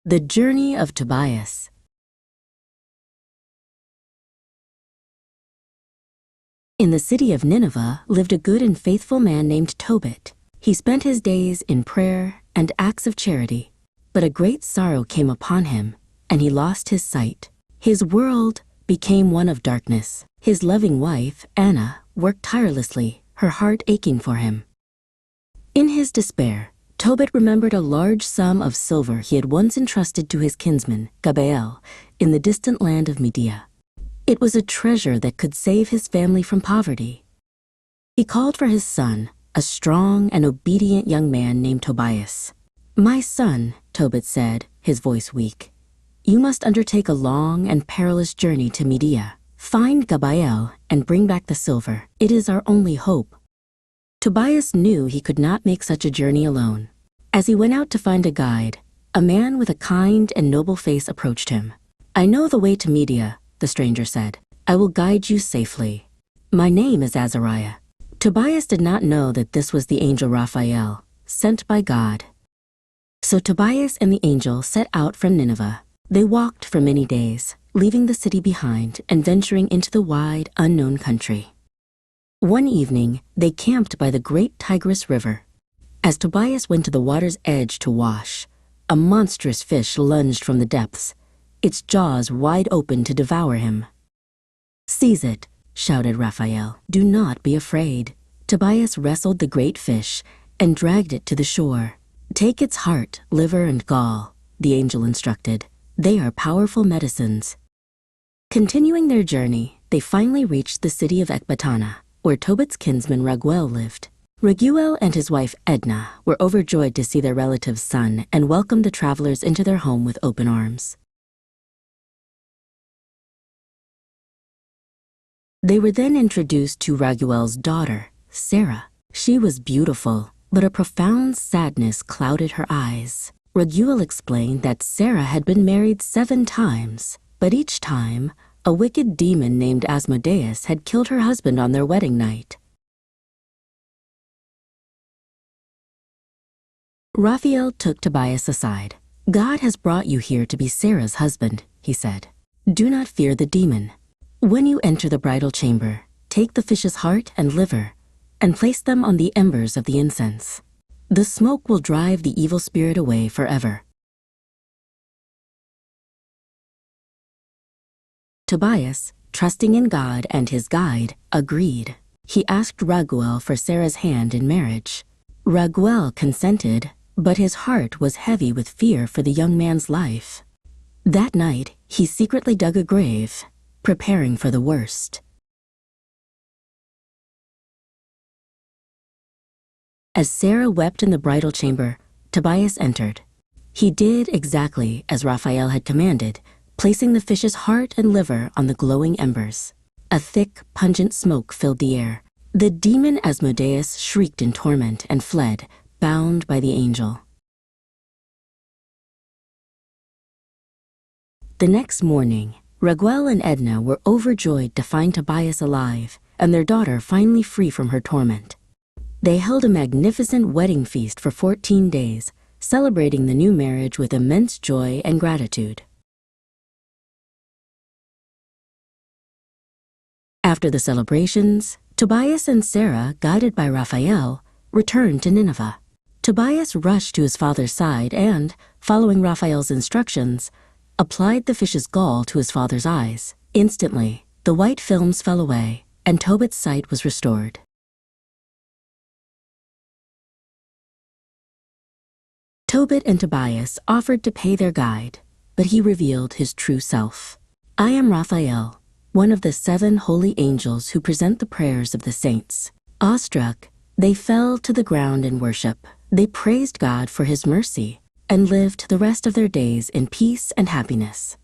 The Journey of Tobias. In the city of Nineveh lived a good and faithful man named Tobit. He spent his days in prayer and acts of charity, but a great sorrow came upon him, and he lost his sight. His world became one of darkness. His loving wife, Anna, worked tirelessly, her heart aching for him. In his despair, Tobit remembered a large sum of silver he had once entrusted to his kinsman, Gabel, in the distant land of Media. It was a treasure that could save his family from poverty. He called for his son, a strong and obedient young man named Tobias. "My son," Tobit said, his voice weak, "you must undertake a long and perilous journey to Media. Find Gabel and bring back the silver. It is our only hope." Tobias knew he could not make such a journey alone. As he went out to find a guide, a man with a kind and noble face approached him. "I know the way to Media," the stranger said. "I will guide you safely. My name is Azariah." Tobias did not know that this was the Angel Raphael, sent by God. So Tobias and the angel set out from Nineveh. They walked for many days, leaving the city behind and venturing into the wide, unknown country. One evening, they camped by the great Tigris River. As Tobias went to the water's edge to wash, a monstrous fish lunged from the depths, its jaws wide open to devour him. "Seize it," shouted Raphael. "Do not be afraid." Tobias wrestled the great fish and dragged it to the shore. "Take its heart, liver, and gall," the angel instructed. "They are powerful medicines." Continuing their journey, they finally reached the city of Ecbatana, where Tobit's kinsman Raguel lived. Raguel and his wife Edna were overjoyed to see their relative's son and welcomed the travelers into their home with open arms. They were then introduced to Raguel's daughter, Sarah. She was beautiful, but a profound sadness clouded her eyes. Raguel explained that Sarah had been married 7 times, but each time, a wicked demon named Asmodeus had killed her husband on their wedding night. Raphael took Tobias aside. "God has brought you here to be Sarah's husband," he said. "Do not fear the demon. When you enter the bridal chamber, take the fish's heart and liver and place them on the embers of the incense. The smoke will drive the evil spirit away forever." Tobias, trusting in God and his guide, agreed. He asked Raguel for Sarah's hand in marriage. Raguel consented, but his heart was heavy with fear for the young man's life. That night, he secretly dug a grave, preparing for the worst. As Sarah wept in the bridal chamber, Tobias entered. He did exactly as Raphael had commanded, placing the fish's heart and liver on the glowing embers. A thick, pungent smoke filled the air. The demon Asmodeus shrieked in torment and fled, bound by the angel. The next morning, Raguel and Edna were overjoyed to find Tobias alive and their daughter finally free from her torment. They held a magnificent wedding feast for 14 days, celebrating the new marriage with immense joy and gratitude. After the celebrations, Tobias and Sarah, guided by Raphael, returned to Nineveh. Tobias rushed to his father's side and, following Raphael's instructions, applied the fish's gall to his father's eyes. Instantly, the white films fell away, and Tobit's sight was restored. Tobit and Tobias offered to pay their guide, but he revealed his true self. "I am Raphael, one of the 7 holy angels who present the prayers of the saints." Awestruck, they fell to the ground in worship. They praised God for his mercy and lived the rest of their days in peace and happiness.